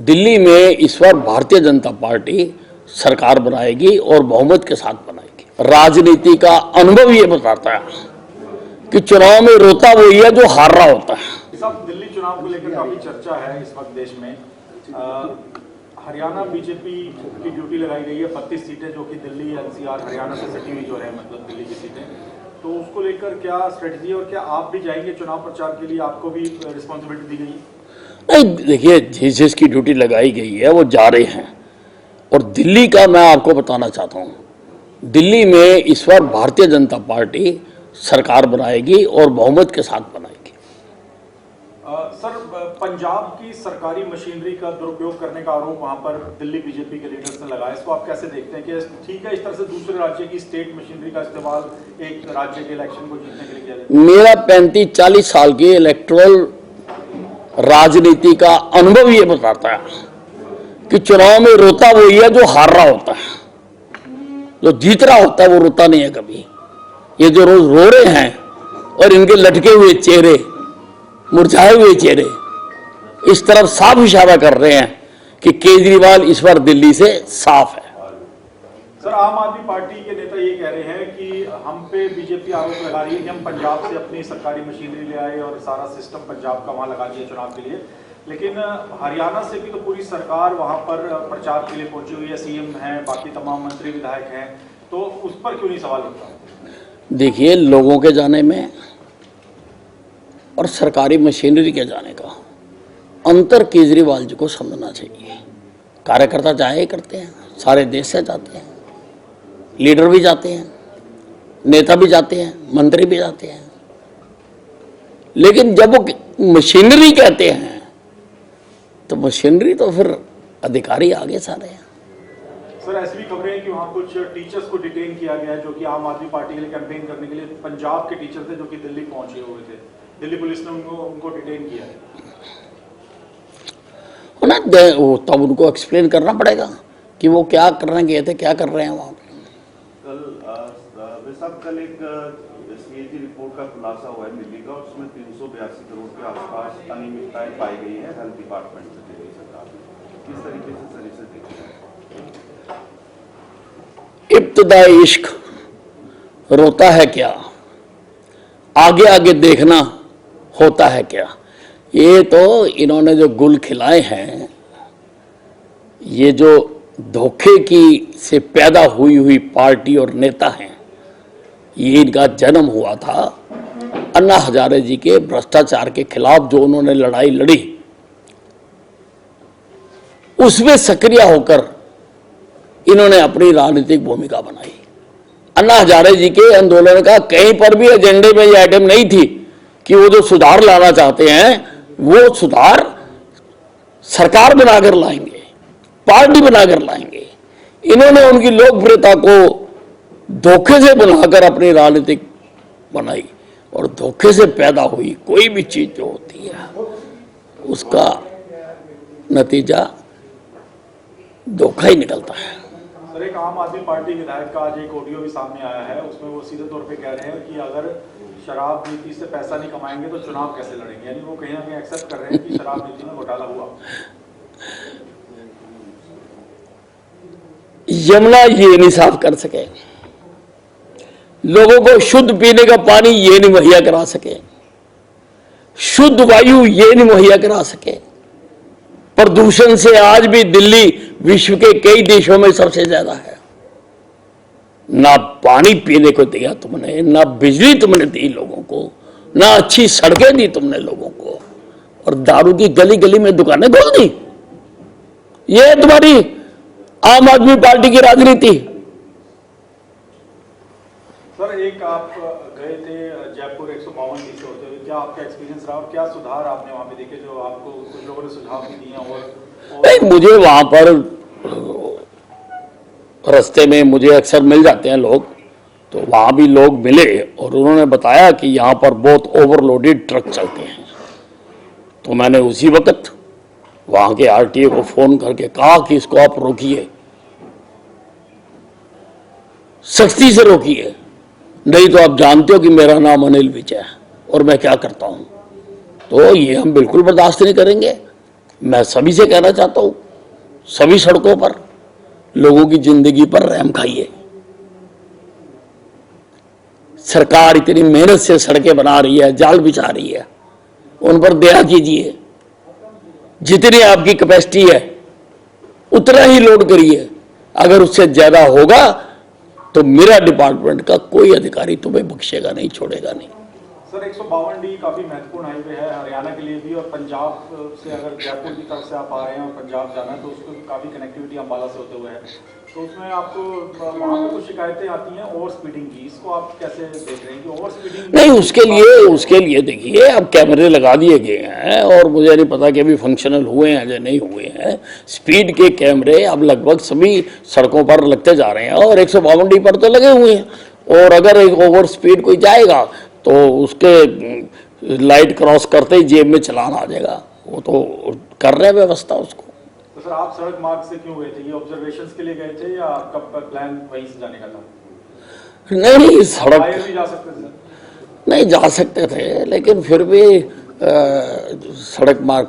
दिल्ली में इस बार भारतीय जनता पार्टी सरकार बनाएगी और बहुमत के साथ बनाएगी। राजनीति का अनुभव ये बताता है कि चुनाव में रोता वही है जो हार रहा होता है। सब दिल्ली चुनाव को लेकर काफी चर्चा है इस वक्त देश में। हरियाणा बीजेपी की ड्यूटी लगाई गई है 32 सीटें जो कि दिल्ली एनसीआर हरियाणा से सटी हुई जो है, मतलब दिल्ली की सीटें, तो उसको लेकर क्या स्ट्रेटजी है और क्या आप भी जाएंगे चुनाव प्रचार के लिए? आपको भी रिस्पॉन्सिबिलिटी दी गई है? नहीं, देखिए, जिस जिसकी ड्यूटी लगाई गई है वो जा रहे हैं। और दिल्ली का मैं आपको बताना चाहता हूँ, दिल्ली में इस बार भारतीय जनता पार्टी सरकार बनाएगी और बहुमत के साथ बनाएगी। सर, पंजाब की सरकारी मशीनरी का दुरुपयोग करने का आरोप वहां पर दिल्ली बीजेपी के लीडर्स ने लगाया, इसको आप कैसे देखते हैं? कि ठीक है इस तरह से दूसरे राज्य की स्टेट मशीनरी का इस्तेमाल एक राज्य के इलेक्शन को जीतने के लिए किया जाए? मेरा 35-40 साल की इलेक्टोरल राजनीति का अनुभव ये बताता है कि चुनाव में रोता वही है जो हार रहा होता है। जो जीत रहा होता है वो रोता नहीं है कभी। ये जो रोज रो रहे हैं और इनके लटके हुए चेहरे, मुरझाए हुए चेहरे इस तरफ साफ इशारा कर रहे हैं कि केजरीवाल इस बार दिल्ली से साफ है। सर, आम आदमी पार्टी के नेता ये कह रहे हैं कि हम पे बीजेपी आरोप लगा रही है कि हम पंजाब से अपनी सरकारी मशीनरी ले आए और सारा सिस्टम पंजाब का वहां लगा दिया चुनाव के लिए, लेकिन हरियाणा से भी तो पूरी सरकार वहां पर प्रचार के लिए पहुंची हुई है, सीएम है, बाकी तमाम मंत्री विधायक हैं, तो उस पर क्यों नहीं सवाल उठता? देखिए, लोगों के जाने में और सरकारी मशीनरी के जाने का अंतर केजरीवाल जी को समझना चाहिए। कार्यकर्ता जाए करते हैं, सारे देश से जाते हैं, लीडर भी जाते हैं, नेता भी जाते हैं, मंत्री भी जाते हैं, लेकिन जब वो मशीनरी कहते हैं तो मशीनरी तो फिर अधिकारी आगे सारे हैं। सर, ऐसी भी खबरें हैं कि वहाँ कुछ टीचर्स को डिटेन किया गया है जो कि आम आदमी पार्टी के लिए कैंपेन करने के लिए पंजाब के टीचर थे जो कि दिल्ली पहुंचे हुए थे। दिल्ली पुलिस ने उनको डिटेन किया है ना, वो तब उनको एक्सप्लेन करना पड़ेगा कि वो क्या करने गए थे, क्या कर रहे हैं वहाँ पे। कल एक सीएजी रिपोर्ट का खुलासा हुआ है दिल्ली का, उसमें 382 करोड़ के आसपास अनियमितताएं पाई गई है हेल्थ डिपार्टमेंट से दिल्ली सरकार। किस तरीके से सर इसे देखते हैं? इब्तिदाई इश्क रोता है क्या, आगे आगे देखना होता है क्या। ये तो इन्होंने जो गुल खिलाए हैं, ये जो धोखे की से पैदा हुई पार्टी और नेता हैं, ये इनका जन्म हुआ था अन्ना हजारे जी के भ्रष्टाचार के खिलाफ जो उन्होंने लड़ाई लड़ी, उसमें सक्रिय होकर इन्होंने अपनी राजनीतिक भूमिका बनाई। अन्ना हजारे जी के आंदोलन का कहीं पर भी एजेंडे में यह आइटम नहीं थी कि वो जो सुधार लाना चाहते हैं वो सुधार सरकार बनाकर लाएंगे, पार्टी बनाकर लाएंगे। इन्होंने उनकी लोकप्रियता को धोखे से बनाकर अपनी राजनीतिक बनाई, और धोखे से पैदा हुई कोई भी चीज जो होती है उसका नतीजा धोखा ही निकलता है। सर, एक आम आदमी पार्टी विधायक का आज एक ऑडियो भी सामने आया है, उसमें वो सीधे तौर पे कह रहे हैं कि अगर शराब नीति से पैसा नहीं कमाएंगे तो चुनाव कैसे लड़ेंगे। यानी वो कहीं ना कहीं एक्सेप्ट कर रहे हैं कि शराब नीति में घोटाला हुआ। यमुना ये नहीं साफ कर सके, लोगों को शुद्ध पीने का पानी ये नहीं मुहैया करा सके, शुद्ध वायु ये नहीं मुहैया करा सके। प्रदूषण से आज भी दिल्ली विश्व के कई देशों में सबसे ज्यादा है। ना पानी पीने को दिया तुमने, ना बिजली तुमने दी लोगों को, ना अच्छी सड़कें दी तुमने लोगों को, और दारू की गली गली में दुकानें खोल दी। ये है तुम्हारी आम आदमी पार्टी की राजनीति। सर, एक आप गए थे जयपुर 152 से होते हुए, क्या आपका एक्सपीरियंस रहा और क्या सुधार आपने वहां पे देखे जो आपको कुछ लोगों ने सुझाव भी दिए? और नहीं, मुझे वहां पर रास्ते में मुझे अक्सर मिल जाते हैं लोग, तो वहां भी लोग मिले और उन्होंने बताया कि यहाँ पर बहुत ओवरलोडेड ट्रक चलते हैं। तो मैंने उसी वक्त वहां के आरटीए को फोन करके कहा कि इसको आप रोकिए, सख्ती से रोकिए, नहीं तो आप जानते हो कि मेरा नाम अनिल विजय है और मैं क्या करता हूं। तो ये हम बिल्कुल बर्दाश्त नहीं करेंगे। मैं सभी से कहना चाहता हूं, सभी सड़कों पर लोगों की जिंदगी पर रहम खाइए। सरकार इतनी मेहनत से सड़कें बना रही है, जाल बिछा रही है, उन पर दया कीजिए। जितनी आपकी कैपेसिटी है उतना ही लोड करिए। अगर उससे ज्यादा होगा तो मेरा डिपार्टमेंट का कोई अधिकारी तुम्हें बख्शेगा नहीं, छोड़ेगा नहीं। सर 152D काफी महत्वपूर्ण हाईवे है हरियाणा के लिए भी, और पंजाब से अगर जयपुर की तरफ से आप आ रहे हैं और पंजाब जाना है तो उसको काफी कनेक्टिविटी अम्बाला से होते हुए है, तो उसमें आपको वहाँ पे कुछ शिकायतें आती हैं ओवर स्पीडिंग की। इसको आप कैसे देख रहे हैं कि ओवर स्पीडिंग? नहीं, उसके लिए देखिए, अब कैमरे लगा दिए गए हैं और मुझे नहीं पता कि अभी फंक्शनल हुए हैं या नहीं हुए हैं। स्पीड के कैमरे अब लगभग सभी सड़कों पर लगते जा रहे हैं और 152D पर तो लगे हुए हैं। और अगर एक ओवर स्पीड कोई जाएगा तो उसके लाइट क्रॉस करते ही जेब में चालान आ जाएगा। वो तो कर रहे हैं व्यवस्था उसको। तो सर आप सड़क मार्ग से क्यों गए थे? ये ऑब्जर्वेशंस के लिए गए थे या आपका प्लान वहीं से जाने का था? नहीं, सड़क भी जा सकते थे? नहीं जा सकते थे, लेकिन फिर भी सड़क मार्ग